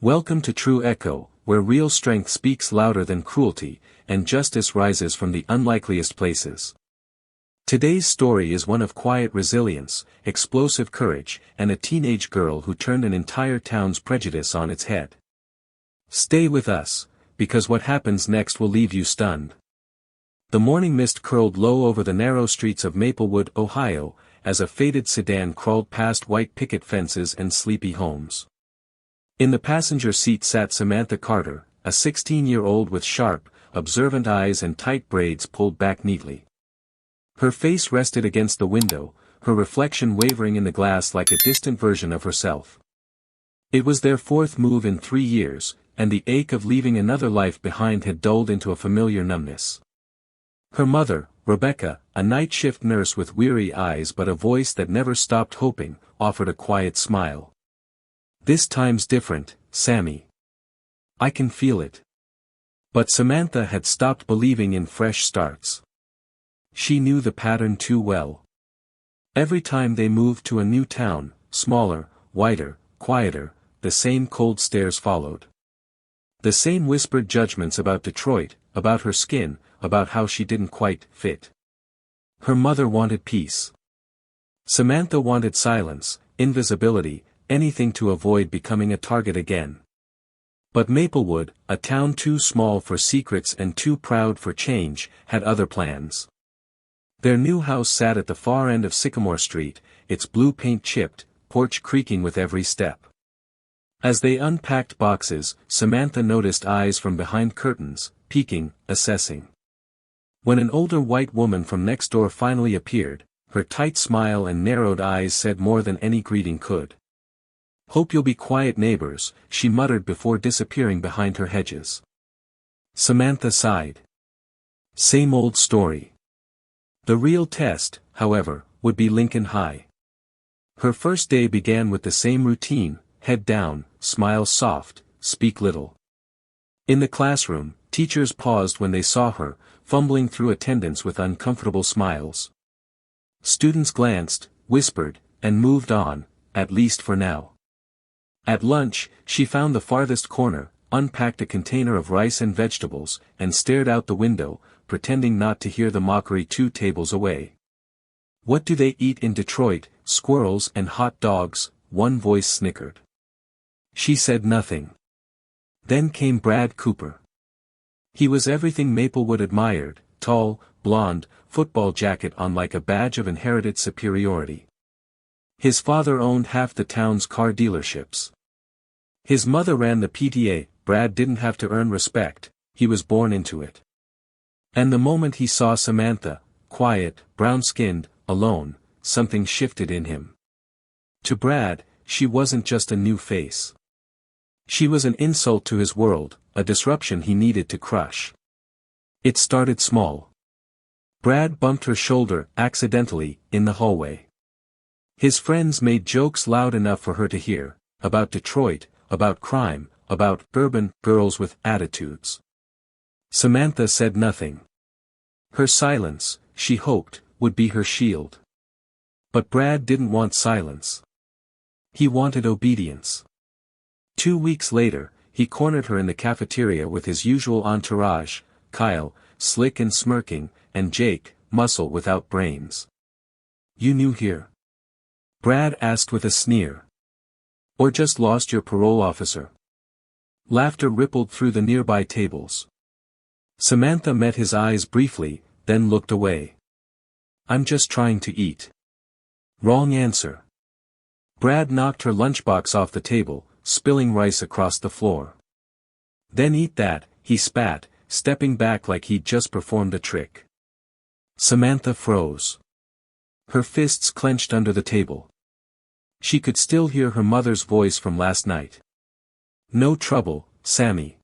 Welcome to True Echo, where real strength speaks louder than cruelty, and justice rises from the unlikeliest places. Today's story is one of quiet resilience, explosive courage, and a teenage girl who turned an entire town's prejudice on its head. Stay with us, because what happens next will leave you stunned. The morning mist curled low over the narrow streets of Maplewood, Ohio, as a faded sedan crawled past white picket fences and sleepy homes. In the passenger seat sat Samantha Carter, a 16-year-old with sharp, observant eyes and tight braids pulled back neatly. Her face rested against the window, her reflection wavering in the glass like a distant version of herself. It was their fourth move in 3 years, and the ache of leaving another life behind had dulled into a familiar numbness. Her mother, Rebecca, a night shift nurse with weary eyes but a voice that never stopped hoping, offered a quiet smile. "This time's different, Sammy. I can feel it." But Samantha had stopped believing in fresh starts. She knew the pattern too well. Every time they moved to a new town, smaller, whiter, quieter, the same cold stares followed. The same whispered judgments about Detroit, about her skin, about how she didn't quite fit. Her mother wanted peace. Samantha wanted silence, invisibility, anything to avoid becoming a target again. But Maplewood, a town too small for secrets and too proud for change, had other plans. Their new house sat at the far end of Sycamore Street, its blue paint chipped, porch creaking with every step. As they unpacked boxes, Samantha noticed eyes from behind curtains, peeking, assessing. When an older white woman from next door finally appeared, her tight smile and narrowed eyes said more than any greeting could. "Hope you'll be quiet neighbors," she muttered before disappearing behind her hedges. Samantha sighed. Same old story. The real test, however, would be Lincoln High. Her first day began with the same routine: head down, smile soft, speak little. In the classroom, teachers paused when they saw her, fumbling through attendance with uncomfortable smiles. Students glanced, whispered, and moved on, at least for now. At lunch, she found the farthest corner, unpacked a container of rice and vegetables, and stared out the window, pretending not to hear the mockery 2 tables away. "What do they eat in Detroit? Squirrels and hot dogs," one voice snickered. She said nothing. Then came Brad Cooper. He was everything Maplewood admired: tall, blond, football jacket on like a badge of inherited superiority. His father owned half the town's car dealerships. His mother ran the PTA. Brad didn't have to earn respect, he was born into it. And the moment he saw Samantha, quiet, brown-skinned, alone, something shifted in him. To Brad, she wasn't just a new face. She was an insult to his world, a disruption he needed to crush. It started small. Brad bumped her shoulder, accidentally, in the hallway. His friends made jokes loud enough for her to hear, about Detroit, about crime, about urban girls with attitudes. Samantha said nothing. Her silence, she hoped, would be her shield. But Brad didn't want silence. He wanted obedience. 2 weeks later, he cornered her in the cafeteria with his usual entourage: Kyle, slick and smirking, and Jake, muscle without brains. "You new here?" Brad asked with a sneer. "Or just lost your parole officer?" Laughter rippled through the nearby tables. Samantha met his eyes briefly, then looked away. "I'm just trying to eat." Wrong answer. Brad knocked her lunchbox off the table, spilling rice across the floor. "Then eat that," he spat, stepping back like he'd just performed a trick. Samantha froze. Her fists clenched under the table. She could still hear her mother's voice from last night. "No trouble, Sammy.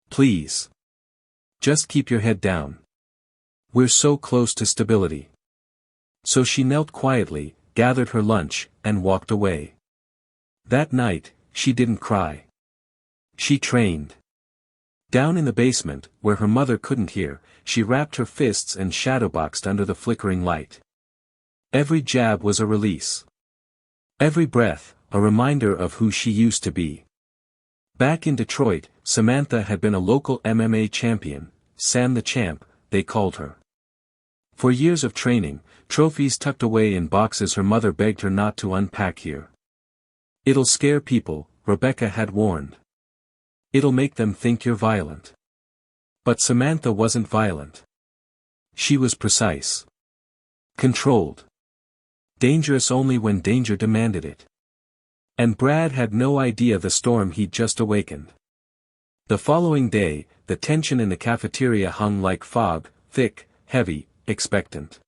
Please. Just keep your head down. We're so close to stability." So she knelt quietly, gathered her lunch, and walked away. That night, she didn't cry. She trained. Down in the basement, where her mother couldn't hear, she wrapped her fists and shadowboxed under the flickering light. Every jab was a release. Every breath, a reminder of who she used to be. Back in Detroit, Samantha had been a local MMA champion, Sam the Champ, they called her. For years of training, trophies tucked away in boxes her mother begged her not to unpack here. "It'll scare people," Rebecca had warned. "It'll make them think you're violent." But Samantha wasn't violent. She was precise. Controlled. Dangerous only when danger demanded it. And Brad had no idea the storm he'd just awakened. The following day, the tension in the cafeteria hung like fog, thick, heavy, expectant.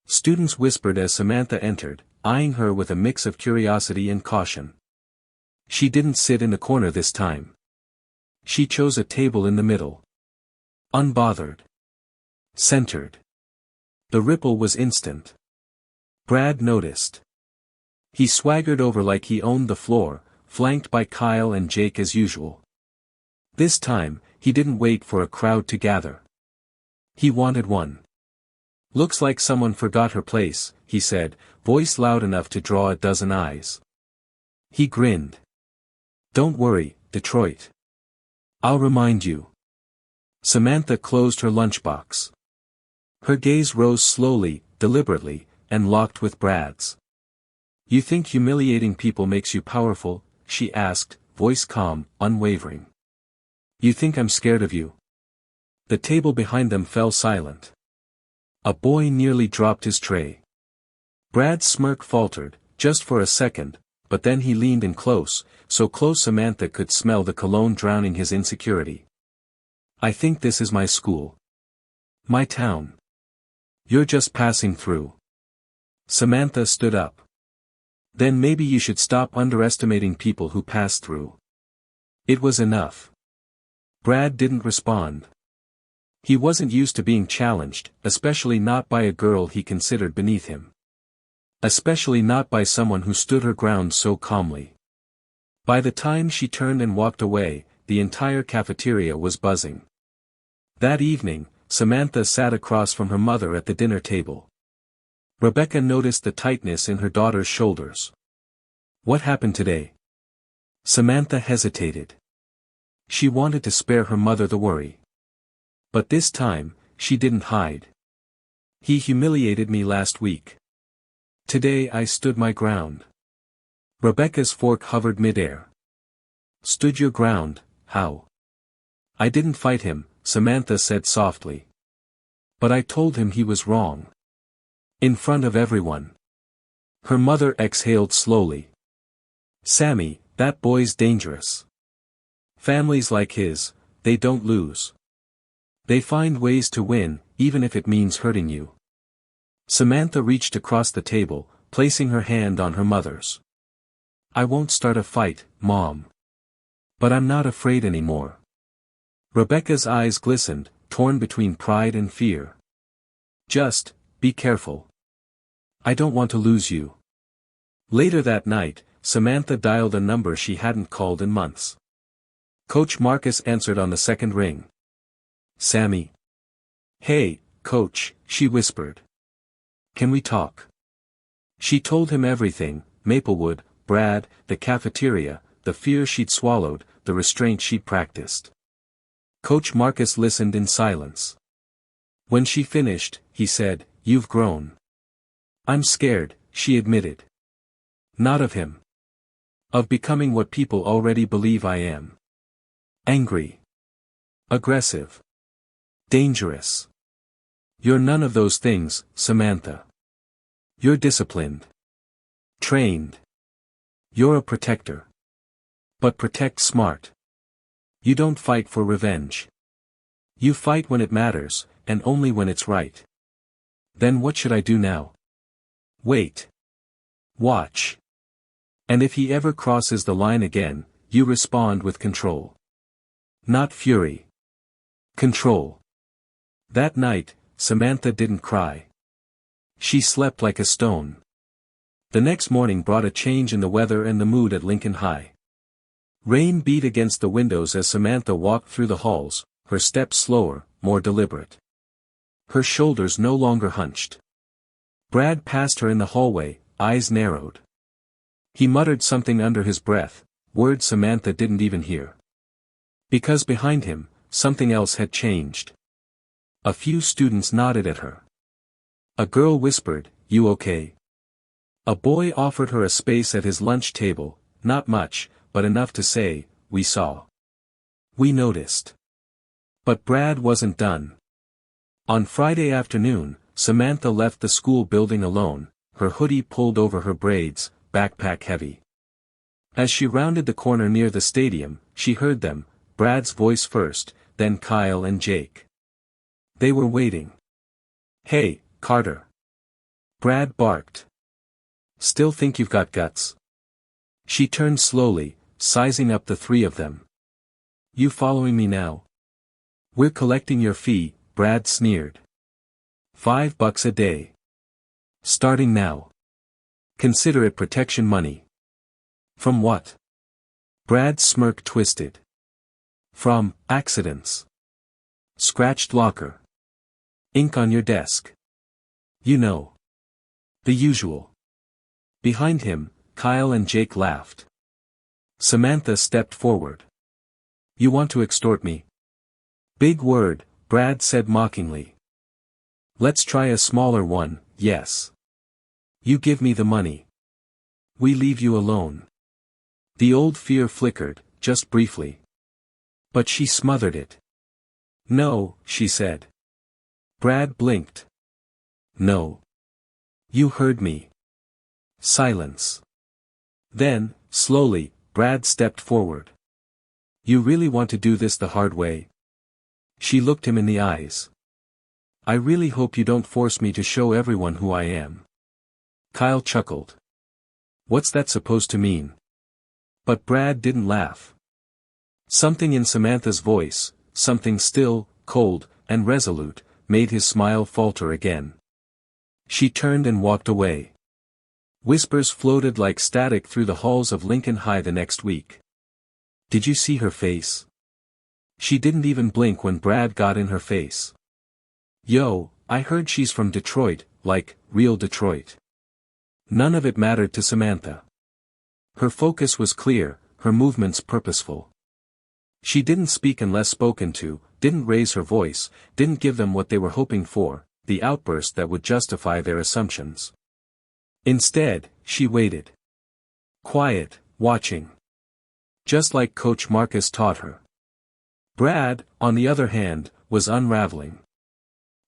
Students whispered as Samantha entered, eyeing her with a mix of curiosity and caution. She didn't sit in the corner this time. She chose a table in the middle. Unbothered. Centered. The ripple was instant. Brad noticed. He swaggered over like he owned the floor, flanked by Kyle and Jake as usual. This time, he didn't wait for a crowd to gather. He wanted one. "Looks like someone forgot her place," he said, voice loud enough to draw a dozen eyes. He grinned. "Don't worry, Detroit. I'll remind you." Samantha closed her lunchbox. Her gaze rose slowly, deliberately, and locked with Brad's. "You think humiliating people makes you powerful?" she asked, voice calm, unwavering. "You think I'm scared of you?" The table behind them fell silent. A boy nearly dropped his tray. Brad's smirk faltered, just for a second, but then he leaned in close, so close Samantha could smell the cologne drowning his insecurity. "I think this is my school. My town. You're just passing through." Samantha stood up. "Then maybe you should stop underestimating people who pass through." It was enough. Brad didn't respond. He wasn't used to being challenged, especially not by a girl he considered beneath him. Especially not by someone who stood her ground so calmly. By the time she turned and walked away, the entire cafeteria was buzzing. That evening, Samantha sat across from her mother at the dinner table. Rebecca noticed the tightness in her daughter's shoulders. "What happened today?" Samantha hesitated. She wanted to spare her mother the worry. But this time, she didn't hide. "He humiliated me last week. Today I stood my ground." Rebecca's fork hovered midair. "Stood your ground, how?" "I didn't fight him," Samantha said softly. "But I told him he was wrong. In front of everyone." Her mother exhaled slowly. "Sammy, that boy's dangerous. Families like his, they don't lose. They find ways to win, even if it means hurting you." Samantha reached across the table, placing her hand on her mother's. "I won't start a fight, Mom. But I'm not afraid anymore." Rebecca's eyes glistened, torn between pride and fear. "Just, be careful. I don't want to lose you." Later that night, Samantha dialed a number she hadn't called in months. Coach Marcus answered on the second ring. "Sammy." "Hey, Coach," she whispered. "Can we talk?" She told him everything: Maplewood, Brad, the cafeteria, the fear she'd swallowed, the restraint she'd practiced. Coach Marcus listened in silence. When she finished, he said, "You've grown." "I'm scared," she admitted. "Not of him. Of becoming what people already believe I am. Angry. Aggressive. Dangerous. You're none of those things, Samantha. You're disciplined. Trained. You're a protector. But protect smart. You don't fight for revenge. You fight when it matters, and only when it's right." "Then what should I do now?" "Wait. Watch. And if he ever crosses the line again, you respond with control. Not fury. Control." That night, Samantha didn't cry. She slept like a stone. The next morning brought a change in the weather and the mood at Lincoln High. Rain beat against the windows as Samantha walked through the halls, her steps slower, more deliberate. Her shoulders no longer hunched. Brad passed her in the hallway, eyes narrowed. He muttered something under his breath, word Samantha didn't even hear. Because behind him, something else had changed. A few students nodded at her. A girl whispered, "You okay?" A boy offered her a space at his lunch table, not much, but enough to say, "We saw. We noticed." But Brad wasn't done. On Friday afternoon, Samantha left the school building alone, her hoodie pulled over her braids, backpack heavy. As she rounded the corner near the stadium, she heard them, Brad's voice first, then Kyle and Jake. They were waiting. "Hey, Carter." Brad barked. "Still think you've got guts?" She turned slowly, sizing up the three of them. "You following me now?" "We're collecting your fee," Brad sneered. $5 a day. Starting now. Consider it protection money." "From what?" Brad's smirk twisted. "From accidents. Scratched locker. Ink on your desk. You know. The usual." Behind him, Kyle and Jake laughed. Samantha stepped forward. "You want to extort me?" "Big word," Brad said mockingly. "Let's try a smaller one, yes. You give me the money. We leave you alone." The old fear flickered, just briefly. But she smothered it. "No," she said. Brad blinked. "No. You heard me." Silence. Then, slowly, Brad stepped forward. "You really want to do this the hard way?" She looked him in the eyes. "I really hope you don't force me to show everyone who I am." Kyle chuckled. "What's that supposed to mean?" But Brad didn't laugh. Something in Samantha's voice, something still, cold, and resolute, made his smile falter again. She turned and walked away. Whispers floated like static through the halls of Lincoln High the next week. "Did you see her face?" She didn't even blink when Brad got in her face. "Yo, I heard she's from Detroit, like, real Detroit." None of it mattered to Samantha. Her focus was clear, her movements purposeful. She didn't speak unless spoken to, didn't raise her voice, didn't give them what they were hoping for, the outburst that would justify their assumptions. Instead, she waited. Quiet, watching. Just like Coach Marcus taught her. Brad, on the other hand, was unraveling.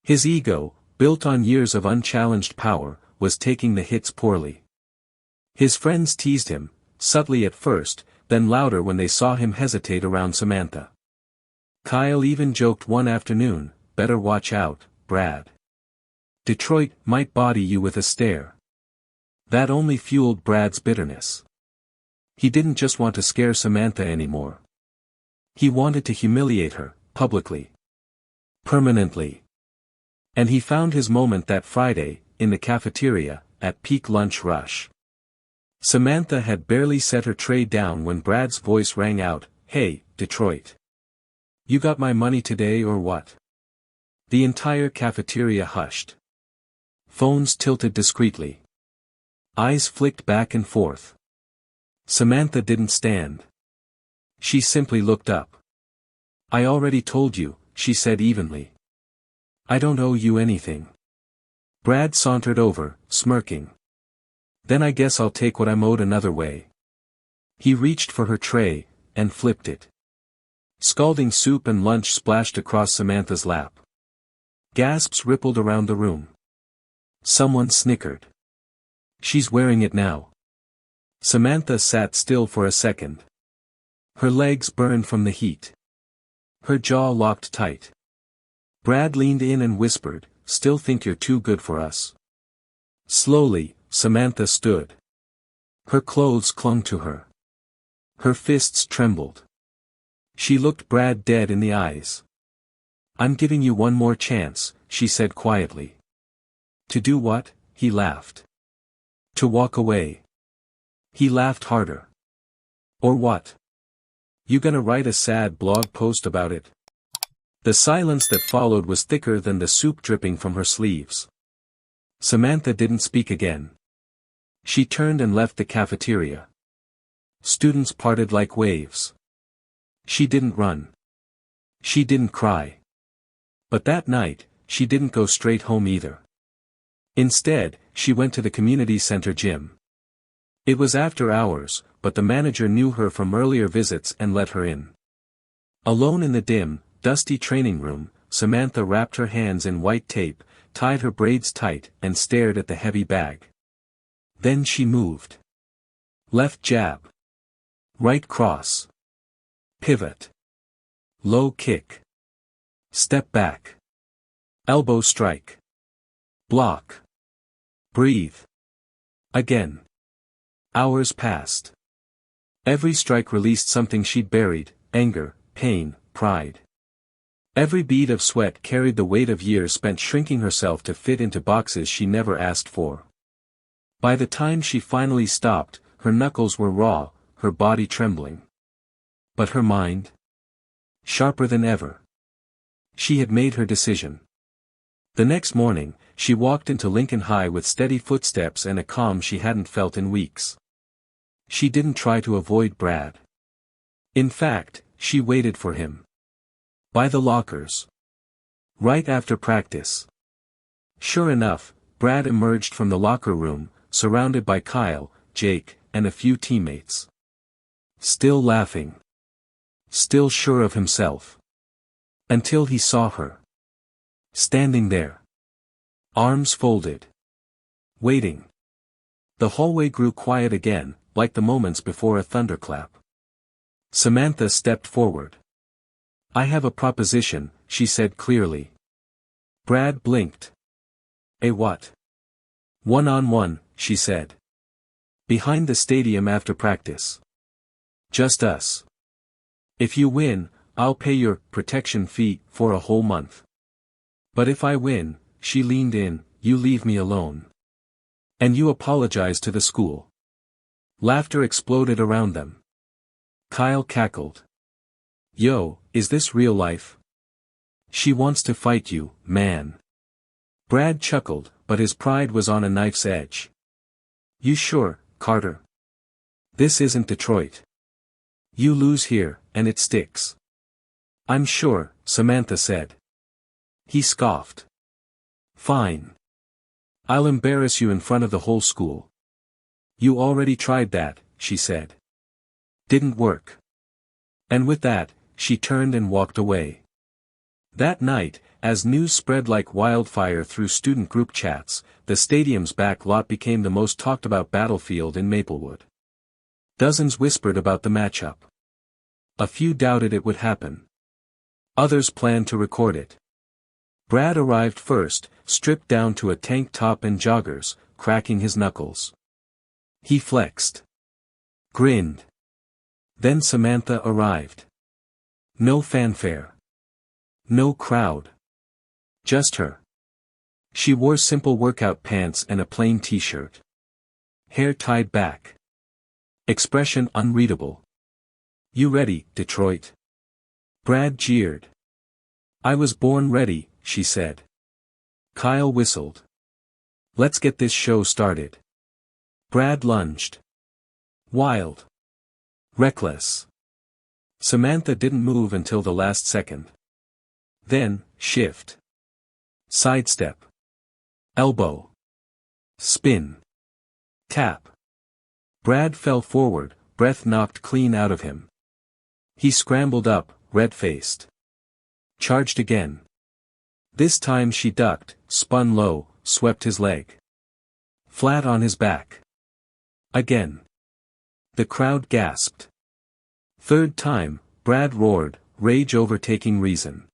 His ego, built on years of unchallenged power, was taking the hits poorly. His friends teased him, subtly at first, then louder when they saw him hesitate around Samantha. Kyle even joked one afternoon, "Better watch out, Brad. Detroit might body you with a stare." That only fueled Brad's bitterness. He didn't just want to scare Samantha anymore. He wanted to humiliate her, publicly. Permanently. And he found his moment that Friday, in the cafeteria, at peak lunch rush. Samantha had barely set her tray down when Brad's voice rang out, "Hey, Detroit. You got my money today or what?" The entire cafeteria hushed. Phones tilted discreetly. Eyes flicked back and forth. Samantha didn't stand. She simply looked up. "I already told you," she said evenly. "I don't owe you anything." Brad sauntered over, smirking. "Then I guess I'll take what I'm owed another way." He reached for her tray, and flipped it. Scalding soup and lunch splashed across Samantha's lap. Gasps rippled around the room. Someone snickered. "She's wearing it now." Samantha sat still for a second. Her legs burned from the heat. Her jaw locked tight. Brad leaned in and whispered, "Still think you're too good for us?" Slowly, Samantha stood. Her clothes clung to her. Her fists trembled. She looked Brad dead in the eyes. "I'm giving you one more chance," she said quietly. "To do what?" He laughed. "To walk away." He laughed harder. "Or what? You gonna write a sad blog post about it?" The silence that followed was thicker than the soup dripping from her sleeves. Samantha didn't speak again. She turned and left the cafeteria. Students parted like waves. She didn't run. She didn't cry. But that night, she didn't go straight home either. Instead, she went to the community center gym. It was after hours, but the manager knew her from earlier visits and let her in. Alone in the dim, dusty training room, Samantha wrapped her hands in white tape, tied her braids tight, and stared at the heavy bag. Then she moved. Left jab. Right cross. Pivot. Low kick. Step back. Elbow strike. Block. Breathe. Again. Hours passed. Every strike released something she'd buried: anger, pain, pride. Every bead of sweat carried the weight of years spent shrinking herself to fit into boxes she never asked for. By the time she finally stopped, her knuckles were raw, her body trembling. But her mind? Sharper than ever. She had made her decision. The next morning, she walked into Lincoln High with steady footsteps and a calm she hadn't felt in weeks. She didn't try to avoid Brad. In fact, she waited for him. By the lockers. Right after practice. Sure enough, Brad emerged from the locker room, surrounded by Kyle, Jake, and a few teammates. Still laughing. Still sure of himself. Until he saw her. Standing there. Arms folded. Waiting. The hallway grew quiet again, like the moments before a thunderclap. Samantha stepped forward. "I have a proposition," she said clearly. Brad blinked. "A what?" "One-on-one," she said. "Behind the stadium after practice. Just us. If you win, I'll pay your protection fee for a whole month. But if I win," she leaned in, "you leave me alone. And you apologize to the school." Laughter exploded around them. Kyle cackled. "Yo, is this real life? She wants to fight you, man." Brad chuckled, but his pride was on a knife's edge. "You sure, Carter? This isn't Detroit. You lose here, and it sticks." "I'm sure," Samantha said. He scoffed. "Fine. I'll embarrass you in front of the whole school." "You already tried that," she said. "Didn't work." And with that, she turned and walked away. That night, as news spread like wildfire through student group chats, the stadium's back lot became the most talked about battlefield in Maplewood. Dozens whispered about the matchup. A few doubted it would happen. Others planned to record it. Brad arrived first, stripped down to a tank top and joggers, cracking his knuckles. He flexed. Grinned. Then Samantha arrived. No fanfare. No crowd. Just her. She wore simple workout pants and a plain t-shirt. Hair tied back. Expression unreadable. "You ready, Detroit?" Brad jeered. "I was born ready," she said. Kyle whistled. "Let's get this show started." Brad lunged. Wild. Reckless. Samantha didn't move until the last second. Then, shift. Sidestep. Elbow. Spin. Tap. Brad fell forward, breath knocked clean out of him. He scrambled up, red-faced. Charged again. This time she ducked, spun low, swept his leg. Flat on his back. Again. The crowd gasped. Third time, Brad roared, rage overtaking reason.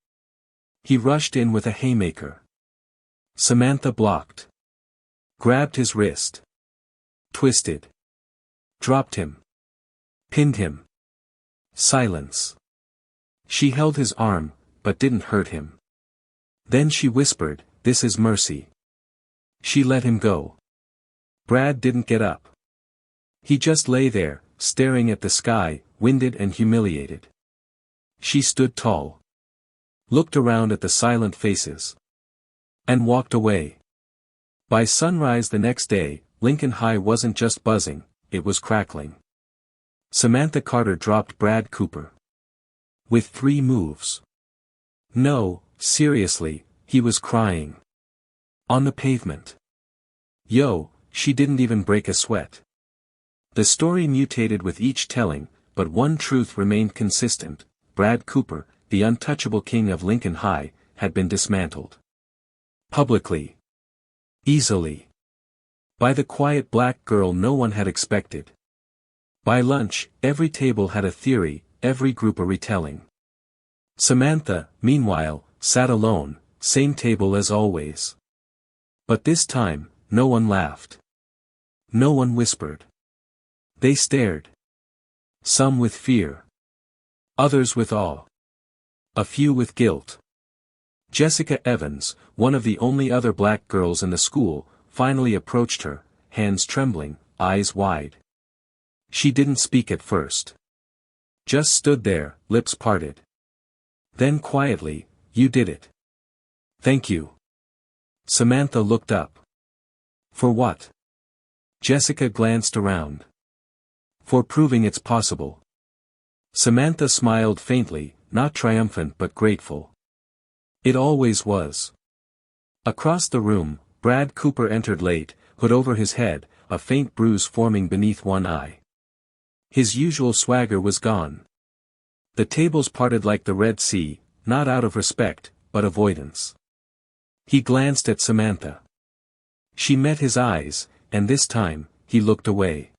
He rushed in with a haymaker. Samantha blocked. Grabbed his wrist. Twisted. Dropped him. Pinned him. Silence. She held his arm, but didn't hurt him. Then she whispered, "This is mercy." She let him go. Brad didn't get up. He just lay there, staring at the sky, winded and humiliated. She stood tall. Looked around at the silent faces. And walked away. By sunrise the next day, Lincoln High wasn't just buzzing, it was crackling. Samantha Carter dropped Brad Cooper. With 3 moves. No, seriously, he was crying. On the pavement. Yo, she didn't even break a sweat. The story mutated with each telling, but one truth remained consistent: Brad Cooper, the untouchable king of Lincoln High, had been dismantled. Publicly. Easily. By the quiet black girl no one had expected. By lunch, every table had a theory, every group a retelling. Samantha, meanwhile, sat alone, same table as always. But this time, no one laughed. No one whispered. They stared. Some with fear. Others with awe. A few with guilt. Jessica Evans, one of the only other black girls in the school, finally approached her, hands trembling, eyes wide. She didn't speak at first. Just stood there, lips parted. Then quietly, "You did it." "Thank you." Samantha looked up. "For what?" Jessica glanced around. "For proving it's possible." Samantha smiled faintly, not triumphant but grateful. It always was. Across the room, Brad Cooper entered late, hood over his head, a faint bruise forming beneath one eye. His usual swagger was gone. The tables parted like the Red Sea, not out of respect, but avoidance. He glanced at Samantha. She met his eyes, and this time, he looked away.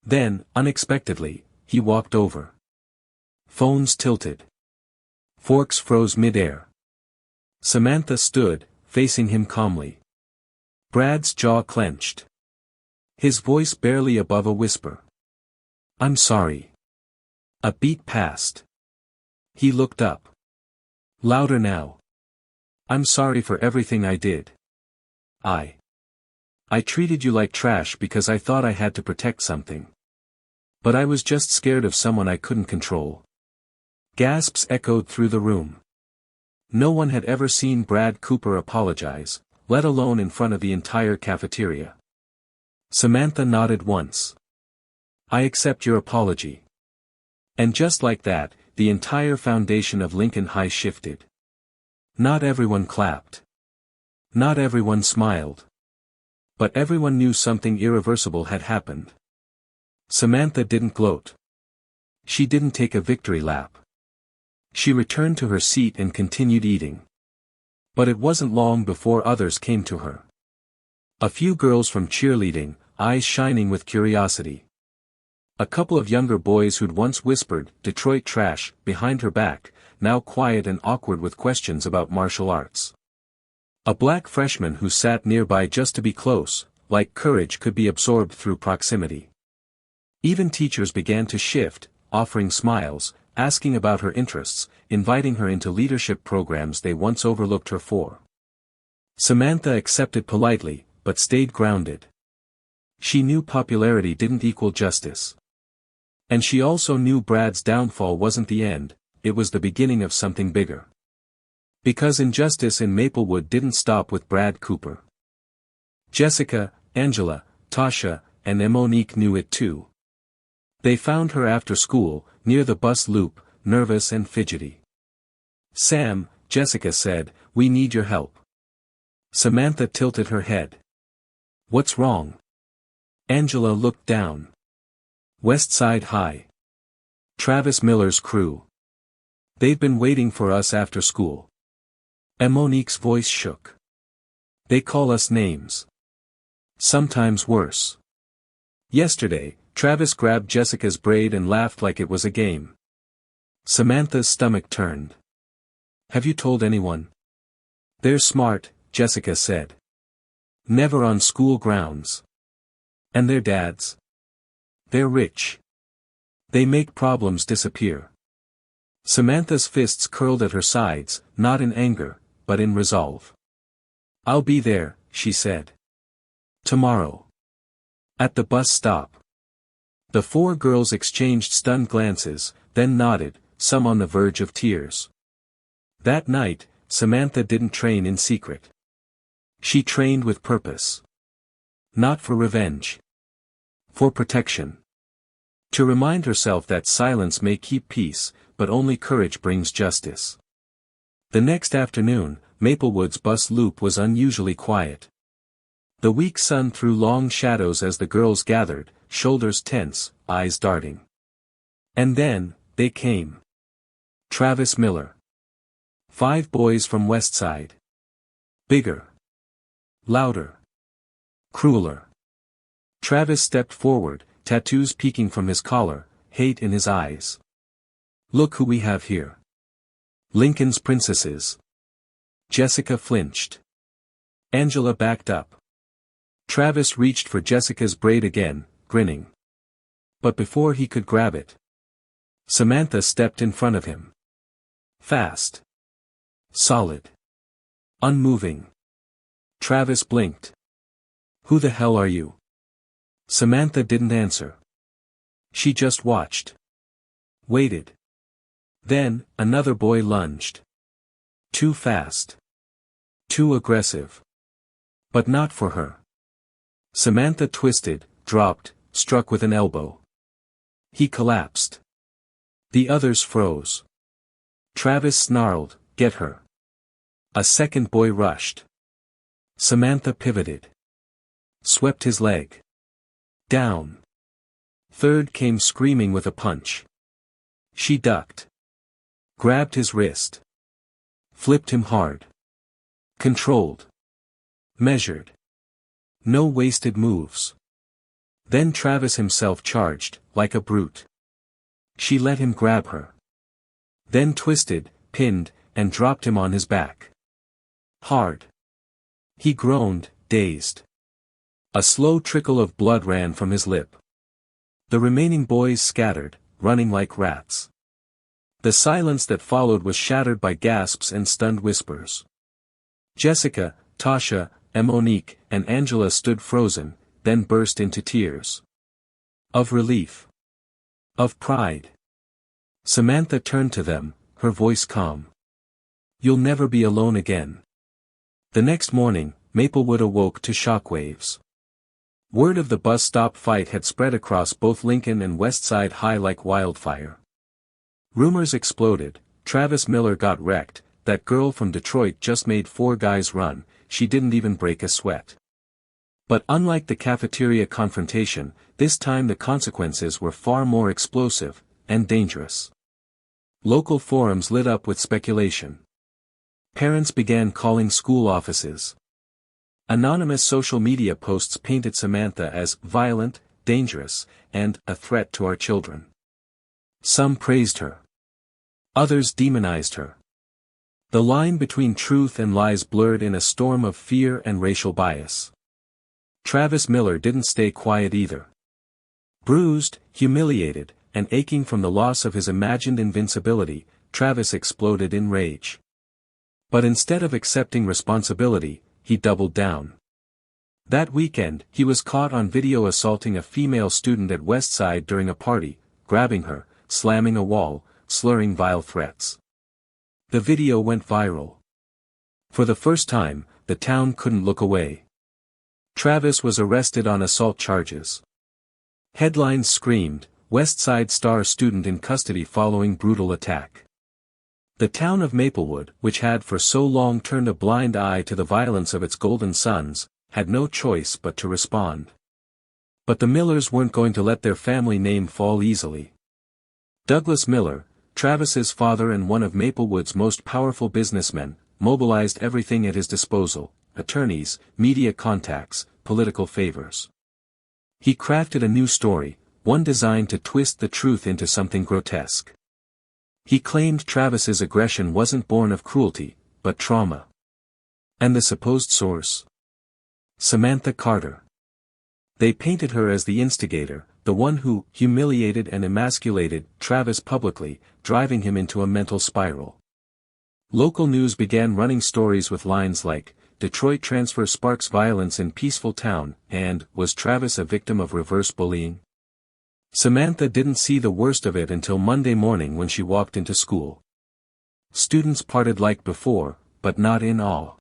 Then, unexpectedly, he walked over. Phones tilted. Forks froze mid-air. Samantha stood, facing him calmly. Brad's jaw clenched. His voice barely above a whisper. "I'm sorry." A beat passed. He looked up. Louder now. "I'm sorry for everything I did. I treated you like trash because I thought I had to protect something. But I was just scared of someone I couldn't control." Gasps echoed through the room. No one had ever seen Brad Cooper apologize, let alone in front of the entire cafeteria. Samantha nodded once. "I accept your apology." And just like that, the entire foundation of Lincoln High shifted. Not everyone clapped. Not everyone smiled. But everyone knew something irreversible had happened. Samantha didn't gloat. She didn't take a victory lap. She returned to her seat and continued eating. But it wasn't long before others came to her. A few girls from cheerleading, eyes shining with curiosity. A couple of younger boys who'd once whispered, "Detroit trash," behind her back, now quiet and awkward with questions about martial arts. A black freshman who sat nearby just to be close, like courage could be absorbed through proximity. Even teachers began to shift, offering smiles, asking about her interests, inviting her into leadership programs they once overlooked her for. Samantha accepted politely, but stayed grounded. She knew popularity didn't equal justice. And she also knew Brad's downfall wasn't the end, it was the beginning of something bigger. Because injustice in Maplewood didn't stop with Brad Cooper. Jessica, Angela, Tasha, and Monique knew it too. They found her after school, near the bus loop, nervous and fidgety. "Sam," Jessica said, "we need your help." Samantha tilted her head. "What's wrong?" Angela looked down. "West Side High. Travis Miller's crew. They've been waiting for us after school." Monique's voice shook. "They call us names. Sometimes worse. Yesterday, Travis grabbed Jessica's braid and laughed like it was a game." Samantha's stomach turned. "Have you told anyone?" "They're smart," Jessica said. "Never on school grounds. And their dads? They're rich. They make problems disappear." Samantha's fists curled at her sides, not in anger, but in resolve. "I'll be there," she said. "Tomorrow. At the bus stop." The 4 girls exchanged stunned glances, then nodded, some on the verge of tears. That night, Samantha didn't train in secret. She trained with purpose. Not for revenge. For protection. To remind herself that silence may keep peace, but only courage brings justice. The next afternoon, Maplewood's bus loop was unusually quiet. The weak sun threw long shadows as the girls gathered, shoulders tense, eyes darting. And then, they came. Travis Miller. 5 boys from Westside. Bigger. Louder. Crueler. Travis stepped forward, tattoos peeking from his collar, hate in his eyes. Look who we have here. Lincoln's princesses. Jessica flinched. Angela backed up. Travis reached for Jessica's braid again, grinning. But before he could grab it, Samantha stepped in front of him. Fast. Solid. Unmoving. Travis blinked. Who the hell are you? Samantha didn't answer. She just watched. Waited. Then, another boy lunged. Too fast. Too aggressive. But not for her. Samantha twisted, dropped, struck with an elbow. He collapsed. The others froze. Travis snarled, "Get her." A second boy rushed. Samantha pivoted. Swept his leg. Down. Third came screaming with a punch. She ducked. Grabbed his wrist. Flipped him hard. Controlled. Measured. No wasted moves. Then Travis himself charged, like a brute. She let him grab her. Then twisted, pinned, and dropped him on his back. Hard. He groaned, dazed. A slow trickle of blood ran from his lip. The remaining boys scattered, running like rats. The silence that followed was shattered by gasps and stunned whispers. Jessica, Tasha, Monique, and Angela stood frozen, then burst into tears. Of relief. Of pride. Samantha turned to them, her voice calm. You'll never be alone again. The next morning, Maplewood awoke to shockwaves. Word of the bus stop fight had spread across both Lincoln and Westside High like wildfire. Rumors exploded. Travis Miller got wrecked, that girl from Detroit just made 4 guys run, she didn't even break a sweat. But unlike the cafeteria confrontation, this time the consequences were far more explosive, and dangerous. Local forums lit up with speculation. Parents began calling school offices. Anonymous social media posts painted Samantha as violent, dangerous, and a threat to our children. Some praised her. Others demonized her. The line between truth and lies blurred in a storm of fear and racial bias. Travis Miller didn't stay quiet either. Bruised, humiliated, and aching from the loss of his imagined invincibility, Travis exploded in rage. But instead of accepting responsibility, he doubled down. That weekend, he was caught on video assaulting a female student at Westside during a party, grabbing her, slamming a wall, slurring vile threats. The video went viral. For the first time, the town couldn't look away. Travis was arrested on assault charges. Headlines screamed, Westside star student in custody following brutal attack. The town of Maplewood, which had for so long turned a blind eye to the violence of its golden sons, had no choice but to respond. But the Millers weren't going to let their family name fall easily. Douglas Miller, Travis's father and one of Maplewood's most powerful businessmen, mobilized everything at his disposal: attorneys, media contacts, political favors. He crafted a new story, one designed to twist the truth into something grotesque. He claimed Travis's aggression wasn't born of cruelty, but trauma. And the supposed source? Samantha Carter. They painted her as the instigator, the one who humiliated and emasculated Travis publicly, driving him into a mental spiral. Local news began running stories with lines like, Detroit transfer sparks violence in peaceful town, and, was Travis a victim of reverse bullying? Samantha didn't see the worst of it until Monday morning when she walked into school. Students parted like before, but not in awe.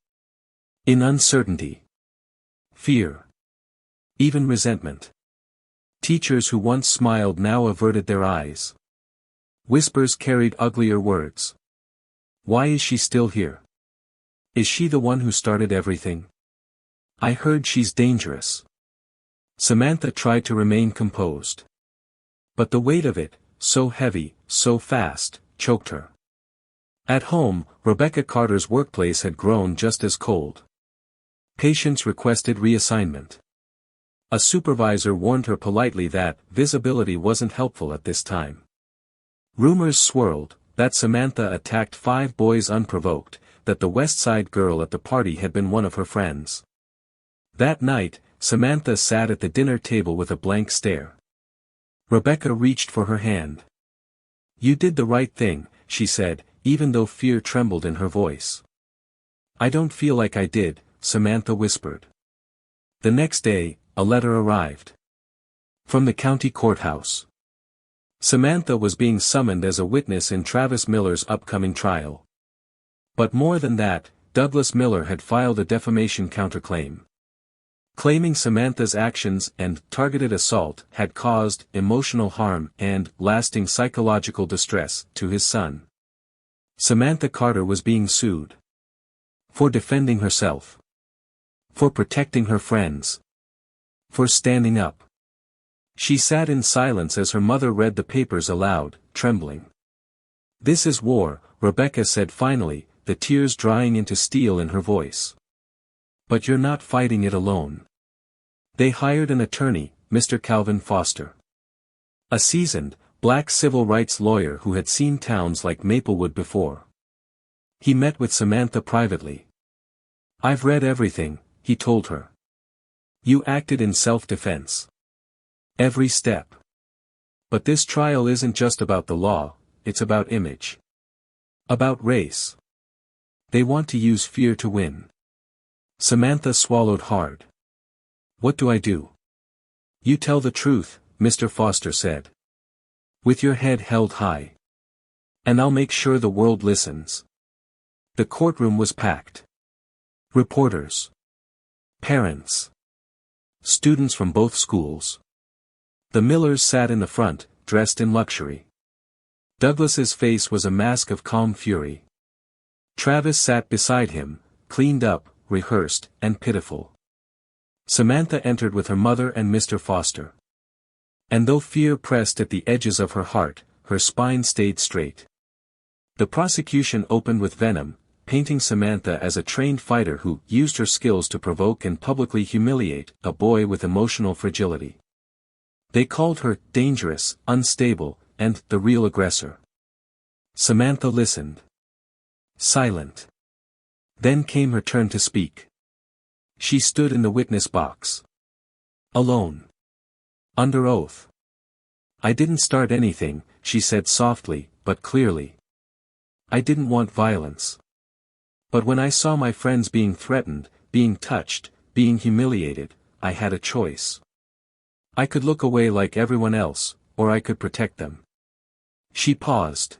In uncertainty. Fear. Even resentment. Teachers who once smiled now averted their eyes. Whispers carried uglier words. Why is she still here? Is she the one who started everything? I heard she's dangerous. Samantha tried to remain composed. But the weight of it, so heavy, so fast, choked her. At home, Rebecca Carter's workplace had grown just as cold. Patients requested reassignment. A supervisor warned her politely that visibility wasn't helpful at this time. Rumors swirled that Samantha attacked 5 boys unprovoked, that the West Side girl at the party had been one of her friends. That night, Samantha sat at the dinner table with a blank stare. Rebecca reached for her hand. "You did the right thing," she said, even though fear trembled in her voice. "I don't feel like I did," Samantha whispered. The next day, a letter arrived. From the county courthouse. Samantha was being summoned as a witness in Travis Miller's upcoming trial. But more than that, Douglas Miller had filed a defamation counterclaim. Claiming Samantha's actions and targeted assault had caused emotional harm and lasting psychological distress to his son. Samantha Carter was being sued. For defending herself. For protecting her friends. For standing up. She sat in silence as her mother read the papers aloud, trembling. "This is war," Rebecca said finally, the tears drying into steel in her voice. "But you're not fighting it alone. They hired an attorney, Mr. Calvin Foster. A seasoned, black civil rights lawyer who had seen towns like Maplewood before. He met with Samantha privately. "I've read everything," he told her. "You acted in self-defense. Every step. But this trial isn't just about the law, it's about image. About race. They want to use fear to win." Samantha swallowed hard. "What do I do?" "You tell the truth," Mr. Foster said. "With your head held high. And I'll make sure the world listens." The courtroom was packed. Reporters. Parents. Students from both schools. The Millers sat in the front, dressed in luxury. Douglas's face was a mask of calm fury. Travis sat beside him, cleaned up, rehearsed, and pitiful. Samantha entered with her mother and Mr. Foster. And though fear pressed at the edges of her heart, her spine stayed straight. The prosecution opened with venom, painting Samantha as a trained fighter who used her skills to provoke and publicly humiliate a boy with emotional fragility. They called her dangerous, unstable, and the real aggressor. Samantha listened. Silent. Then came her turn to speak. She stood in the witness box. Alone. Under oath. "I didn't start anything," she said softly, but clearly. "I didn't want violence. But when I saw my friends being threatened, being touched, being humiliated, I had a choice. I could look away like everyone else, or I could protect them." She paused.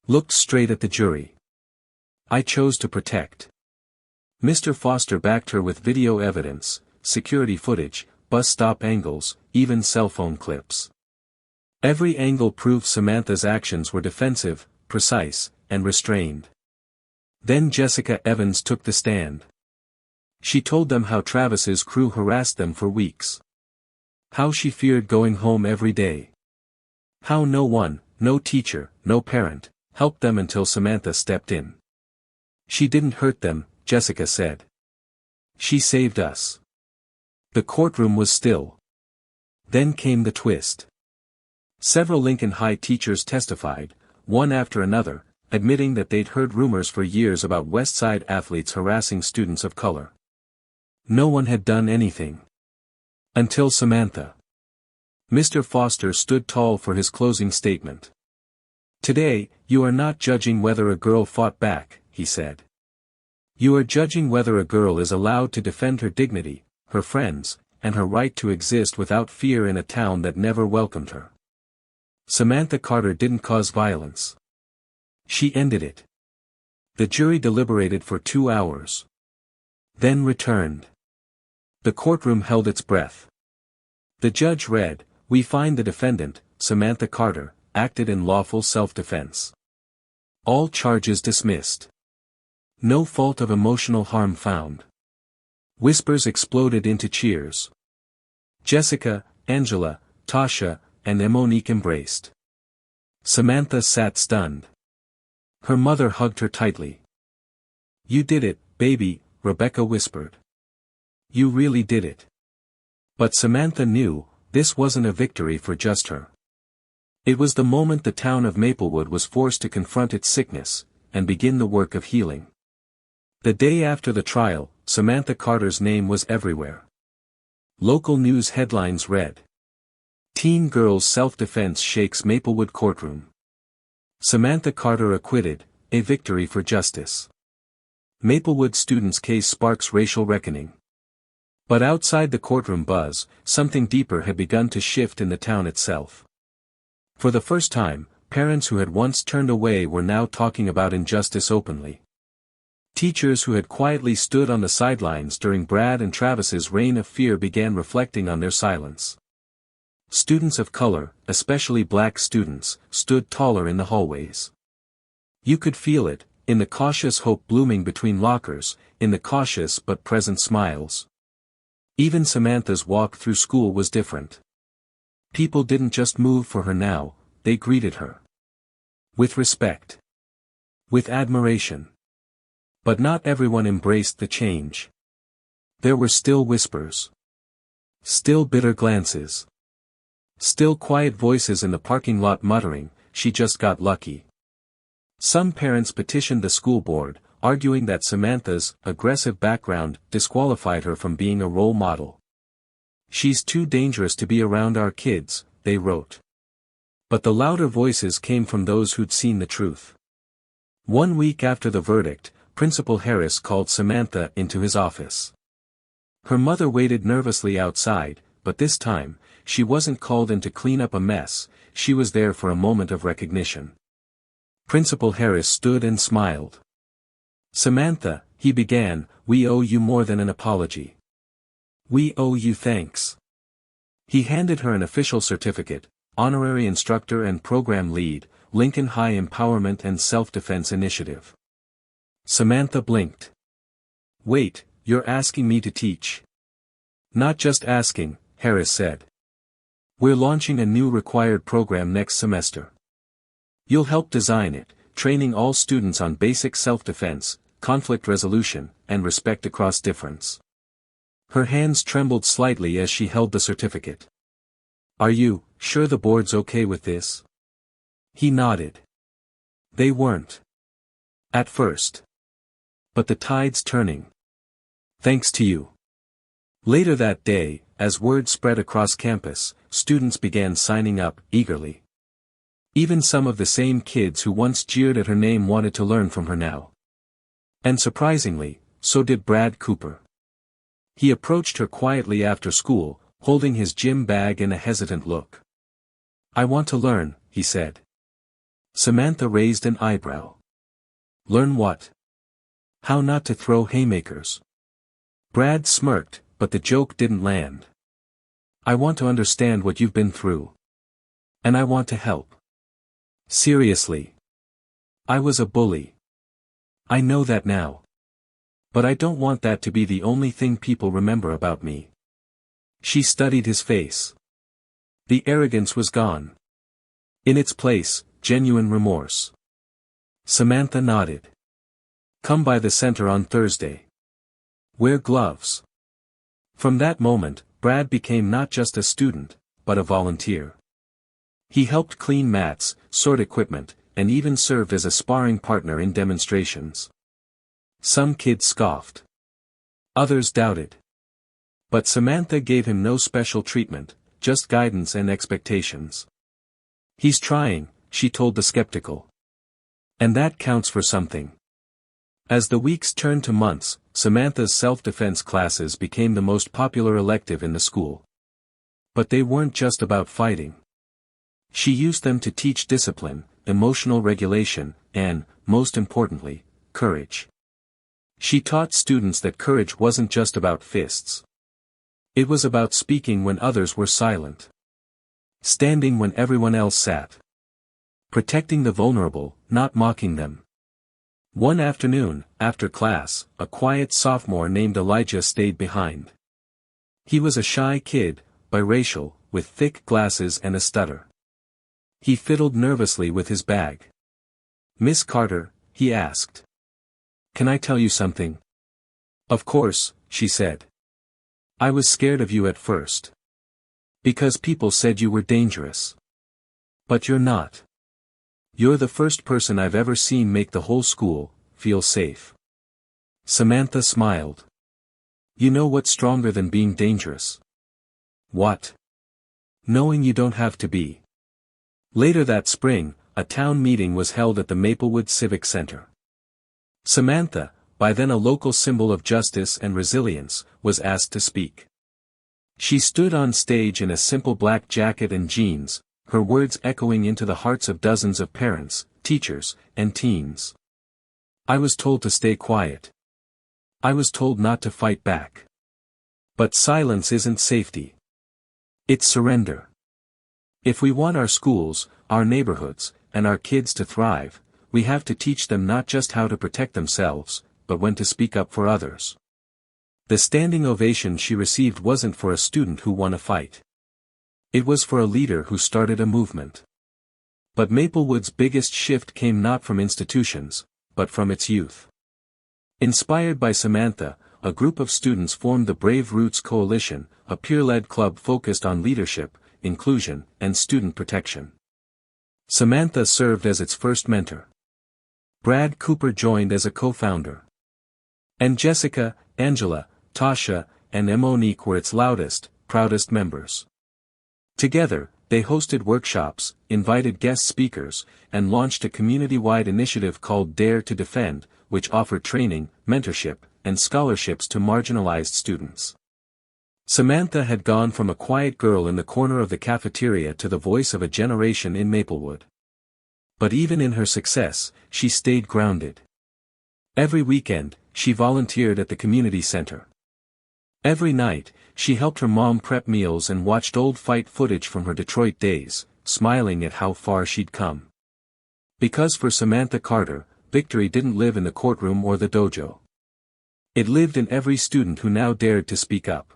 Looked straight at the jury. "I chose to protect." Mr. Foster backed her with video evidence, security footage, bus stop angles, even cell phone clips. Every angle proved Samantha's actions were defensive, precise, and restrained. Then Jessica Evans took the stand. She told them how Travis's crew harassed them for weeks. How she feared going home every day. How no one, no teacher, no parent, helped them until Samantha stepped in. "She didn't hurt them," Jessica said. "She saved us." The courtroom was still. Then came the twist. Several Lincoln High teachers testified, one after another, admitting that they'd heard rumors for years about West Side athletes harassing students of color. No one had done anything. Until Samantha. Mr. Foster stood tall for his closing statement. "Today, you are not judging whether a girl fought back," he said. "You are judging whether a girl is allowed to defend her dignity, her friends, and her right to exist without fear in a town that never welcomed her. Samantha Carter didn't cause violence. She ended it." The jury deliberated for 2 hours. Then returned. The courtroom held its breath. The judge read, "We find the defendant, Samantha Carter, acted in lawful self-defense. All charges dismissed. No fault of emotional harm found." Whispers exploded into cheers. Jessica, Angela, Tasha, and Monique embraced. Samantha sat stunned. Her mother hugged her tightly. "You did it, baby," Rebecca whispered. "You really did it." But Samantha knew, this wasn't a victory for just her. It was the moment the town of Maplewood was forced to confront its sickness, and begin the work of healing. The day after the trial, Samantha Carter's name was everywhere. Local news headlines read, "Teen girl's self-defense shakes Maplewood courtroom. Samantha Carter acquitted, a victory for justice. Maplewood student's case sparks racial reckoning." But outside the courtroom buzz, something deeper had begun to shift in the town itself. For the first time, parents who had once turned away were now talking about injustice openly. Teachers who had quietly stood on the sidelines during Brad and Travis's reign of fear began reflecting on their silence. Students of color, especially black students, stood taller in the hallways. You could feel it, in the cautious hope blooming between lockers, in the cautious but present smiles. Even Samantha's walk through school was different. People didn't just move for her now, they greeted her. With respect. With admiration. But not everyone embraced the change. There were still whispers. Still bitter glances. Still quiet voices in the parking lot muttering, "She just got lucky." Some parents petitioned the school board, arguing that Samantha's aggressive background disqualified her from being a role model. "She's too dangerous to be around our kids," they wrote. But the louder voices came from those who'd seen the truth. 1 week after the verdict, Principal Harris called Samantha into his office. Her mother waited nervously outside, but this time, she wasn't called in to clean up a mess, she was there for a moment of recognition. Principal Harris stood and smiled. "Samantha," he began, "we owe you more than an apology. We owe you thanks." He handed her an official certificate, Honorary Instructor and Program Lead, Lincoln High Empowerment and Self-Defense Initiative. Samantha blinked. "Wait, you're asking me to teach?" "Not just asking," Harris said. "We're launching a new required program next semester. You'll help design it, training all students on basic self-defense, conflict resolution, and respect across difference." Her hands trembled slightly as she held the certificate. "Are you sure the board's okay with this?" He nodded. They weren't. At first. But the tide's turning. Thanks to you. Later that day, as word spread across campus, students began signing up, eagerly. Even some of the same kids who once jeered at her name wanted to learn from her now. And surprisingly, so did Brad Cooper. He approached her quietly after school, holding his gym bag and a hesitant look. "I want to learn," he said. Samantha raised an eyebrow. "Learn what?" "How not to throw haymakers." Brad smirked, but the joke didn't land. "I want to understand what you've been through. And I want to help." "Seriously. I was a bully. I know that now. But I don't want that to be the only thing people remember about me." She studied his face. The arrogance was gone. In its place, genuine remorse. Samantha nodded. "Come by the center on Thursday. Wear gloves." From that moment, Brad became not just a student, but a volunteer. He helped clean mats, sort equipment, and even served as a sparring partner in demonstrations. Some kids scoffed. Others doubted. But Samantha gave him no special treatment, just guidance and expectations. "He's trying," she told the skeptical. And that counts for something. As the weeks turned to months, Samantha's self-defense classes became the most popular elective in the school. But they weren't just about fighting. She used them to teach discipline, emotional regulation, and, most importantly, courage. She taught students that courage wasn't just about fists. It was about speaking when others were silent. Standing when everyone else sat. Protecting the vulnerable, not mocking them. One afternoon, after class, a quiet sophomore named Elijah stayed behind. He was a shy kid, biracial, with thick glasses and a stutter. He fiddled nervously with his bag. "Miss Carter," he asked. "Can I tell you something?" "Of course," she said. "I was scared of you at first. Because people said you were dangerous. But you're not. You're the first person I've ever seen make the whole school feel safe." Samantha smiled. "You know what's stronger than being dangerous?" "What?" "Knowing you don't have to be." Later that spring, a town meeting was held at the Maplewood Civic Center. Samantha, by then a local symbol of justice and resilience, was asked to speak. She stood on stage in a simple black jacket and jeans, her words echoing into the hearts of dozens of parents, teachers, and teens. "I was told to stay quiet. I was told not to fight back. But silence isn't safety. It's surrender. If we want our schools, our neighborhoods, and our kids to thrive, we have to teach them not just how to protect themselves, but when to speak up for others." The standing ovation she received wasn't for a student who won a fight. It was for a leader who started a movement. But Maplewood's biggest shift came not from institutions, but from its youth. Inspired by Samantha, a group of students formed the Brave Roots Coalition, a peer-led club focused on leadership, inclusion, and student protection. Samantha served as its first mentor. Brad Cooper joined as a co-founder. And Jessica, Angela, Tasha, and Monique were its loudest, proudest members. Together, they hosted workshops, invited guest speakers, and launched a community-wide initiative called Dare to Defend, which offered training, mentorship, and scholarships to marginalized students. Samantha had gone from a quiet girl in the corner of the cafeteria to the voice of a generation in Maplewood. But even in her success, she stayed grounded. Every weekend, she volunteered at the community center. Every night, she helped her mom prep meals and watched old fight footage from her Detroit days, smiling at how far she'd come. Because for Samantha Carter, victory didn't live in the courtroom or the dojo. It lived in every student who now dared to speak up.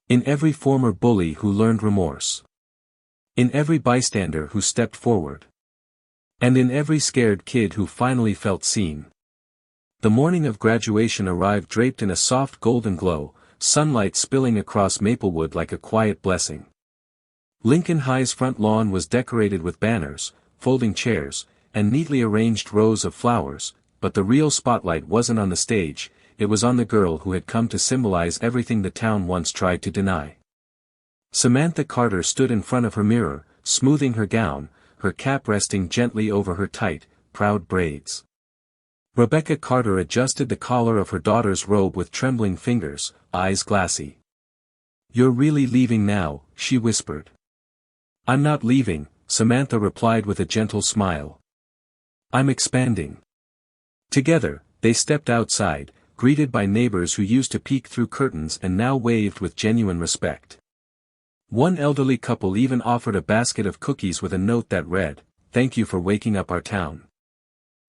In every former bully who learned remorse. In every bystander who stepped forward. And in every scared kid who finally felt seen. The morning of graduation arrived draped in a soft golden glow, sunlight spilling across Maplewood like a quiet blessing. Lincoln High's front lawn was decorated with banners, folding chairs, and neatly arranged rows of flowers, but the real spotlight wasn't on the stage, it was on the girl who had come to symbolize everything the town once tried to deny. Samantha Carter stood in front of her mirror, smoothing her gown, her cap resting gently over her tight, proud braids. Rebecca Carter adjusted the collar of her daughter's robe with trembling fingers, eyes glassy. "You're really leaving now," she whispered. "I'm not leaving," Samantha replied with a gentle smile. "I'm expanding." Together, they stepped outside, greeted by neighbors who used to peek through curtains and now waved with genuine respect. One elderly couple even offered a basket of cookies with a note that read, "Thank you for waking up our town."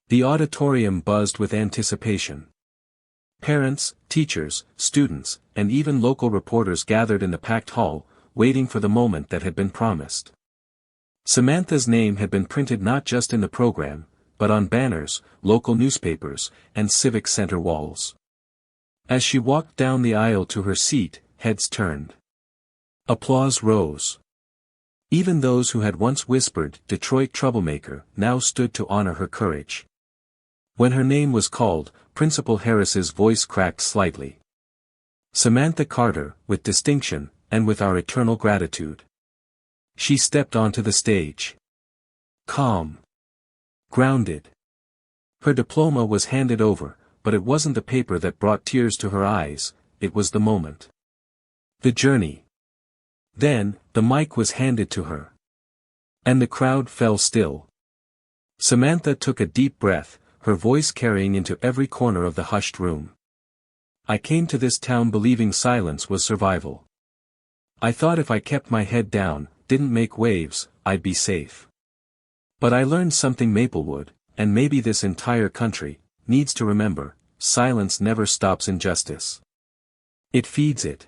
The auditorium buzzed with anticipation. Parents, teachers, students, and even local reporters gathered in the packed hall, waiting for the moment that had been promised. Samantha's name had been printed not just in the program, but on banners, local newspapers, and civic center walls. As she walked down the aisle to her seat, heads turned. Applause rose. Even those who had once whispered, "Detroit troublemaker," now stood to honor her courage. When her name was called, Principal Harris's voice cracked slightly. "Samantha Carter, with distinction, and with our eternal gratitude." She stepped onto the stage. Calm. Grounded. Her diploma was handed over, but it wasn't the paper that brought tears to her eyes, it was the moment. The journey. Then, the mic was handed to her. And the crowd fell still. Samantha took a deep breath, her voice carrying into every corner of the hushed room. "I came to this town believing silence was survival. I thought if I kept my head down, didn't make waves, I'd be safe. But I learned something Maplewood, and maybe this entire country, needs to remember: silence never stops injustice. It feeds it.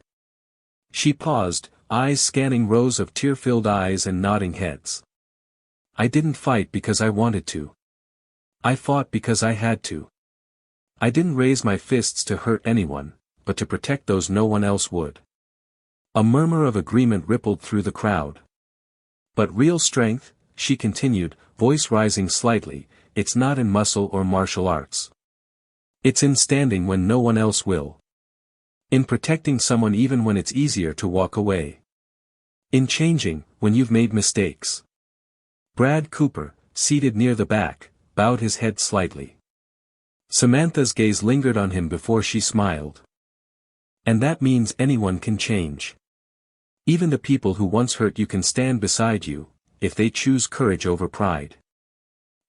She paused, eyes scanning rows of tear-filled eyes and nodding heads. I didn't fight because I wanted to. I fought because I had to. I didn't raise my fists to hurt anyone, but to protect those no one else would. A murmur of agreement rippled through the crowd. But real strength, she continued, voice rising slightly, it's not in muscle or martial arts. It's in standing when no one else will. In protecting someone even when it's easier to walk away. In changing, when you've made mistakes. Brad Cooper, seated near the back, bowed his head slightly. Samantha's gaze lingered on him before she smiled. And that means anyone can change. Even the people who once hurt you can stand beside you, if they choose courage over pride.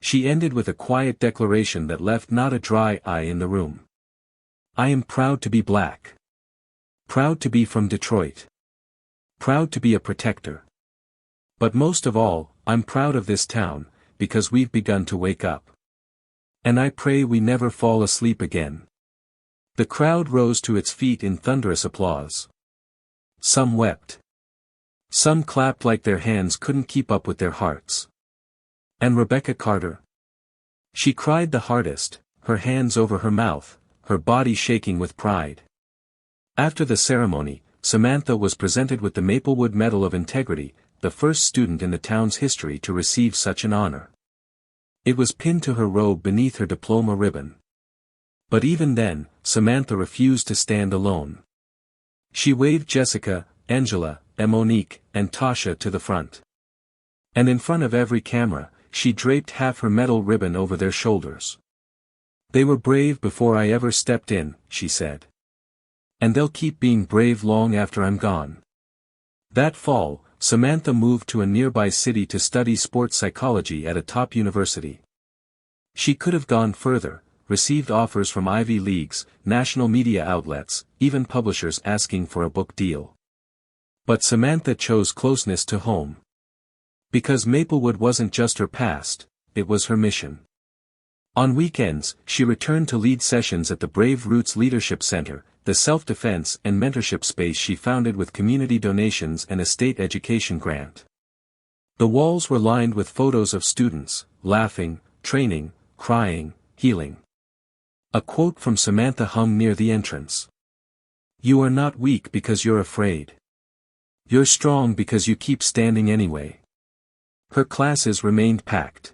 She ended with a quiet declaration that left not a dry eye in the room. I am proud to be black. Proud to be from Detroit. Proud to be a protector. But most of all, I'm proud of this town, because we've begun to wake up. And I pray we never fall asleep again. The crowd rose to its feet in thunderous applause. Some wept. Some clapped like their hands couldn't keep up with their hearts. And Rebecca Carter? She cried the hardest, her hands over her mouth, her body shaking with pride. After the ceremony, Samantha was presented with the Maplewood Medal of Integrity, the first student in the town's history to receive such an honor. It was pinned to her robe beneath her diploma ribbon. But even then, Samantha refused to stand alone. She waved Jessica, Angela, Monique, and Tasha to the front. And in front of every camera, she draped half her medal ribbon over their shoulders. They were brave before I ever stepped in, she said. And they'll keep being brave long after I'm gone. That fall, Samantha moved to a nearby city to study sports psychology at a top university. She could have gone further, received offers from Ivy Leagues, national media outlets, even publishers asking for a book deal. But Samantha chose closeness to home. Because Maplewood wasn't just her past, it was her mission. On weekends, she returned to lead sessions at the Brave Roots Leadership Center, the self-defense and mentorship space she founded with community donations and a state education grant. The walls were lined with photos of students, laughing, training, crying, healing. A quote from Samantha hung near the entrance. You are not weak because you're afraid. You're strong because you keep standing anyway. Her classes remained packed.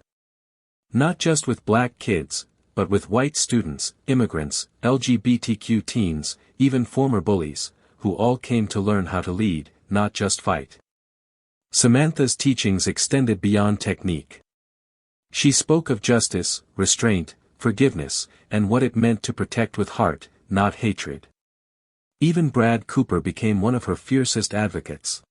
Not just with black kids, but with white students, immigrants, LGBTQ teens, even former bullies, who all came to learn how to lead, not just fight. Samantha's teachings extended beyond technique. She spoke of justice, restraint, forgiveness, and what it meant to protect with heart, not hatred. Even Brad Cooper became one of her fiercest advocates.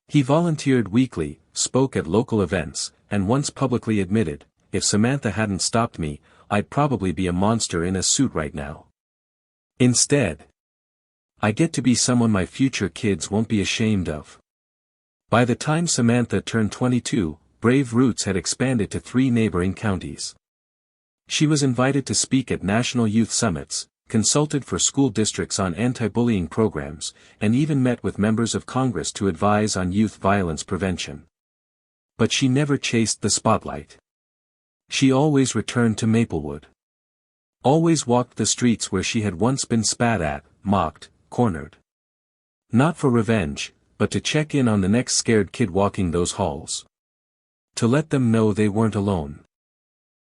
He volunteered weekly, spoke at local events, and once publicly admitted, if Samantha hadn't stopped me, I'd probably be a monster in a suit right now. Instead, I get to be someone my future kids won't be ashamed of. By the time Samantha turned 22, Brave Roots had expanded to 3 neighboring counties. She was invited to speak at national youth summits, consulted for school districts on anti-bullying programs, and even met with members of Congress to advise on youth violence prevention. But she never chased the spotlight. She always returned to Maplewood. Always walked the streets where she had once been spat at, mocked, cornered. Not for revenge, but to check in on the next scared kid walking those halls. To let them know they weren't alone.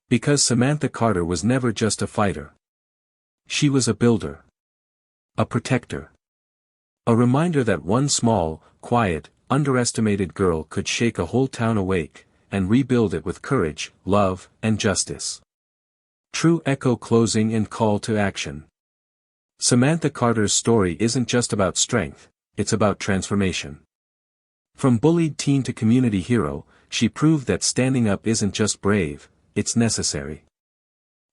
Because Samantha Carter was never just a fighter. She was a builder. A protector. A reminder that one small, quiet, underestimated girl could shake a whole town awake, and rebuild it with courage, love, and justice. True echo closing and call to action. Samantha Carter's story isn't just about strength, it's about transformation. From bullied teen to community hero, she proved that standing up isn't just brave, it's necessary.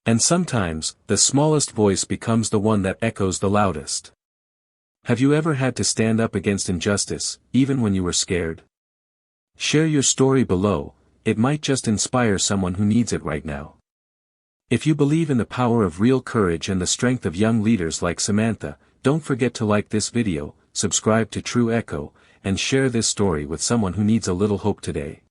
And sometimes, the smallest voice becomes the one that echoes the loudest. Have you ever had to stand up against injustice, even when you were scared? Share your story below, it might just inspire someone who needs it right now. If you believe in the power of real courage and the strength of young leaders like Samantha, don't forget to like this video, subscribe to True Echo, and share this story with someone who needs a little hope today.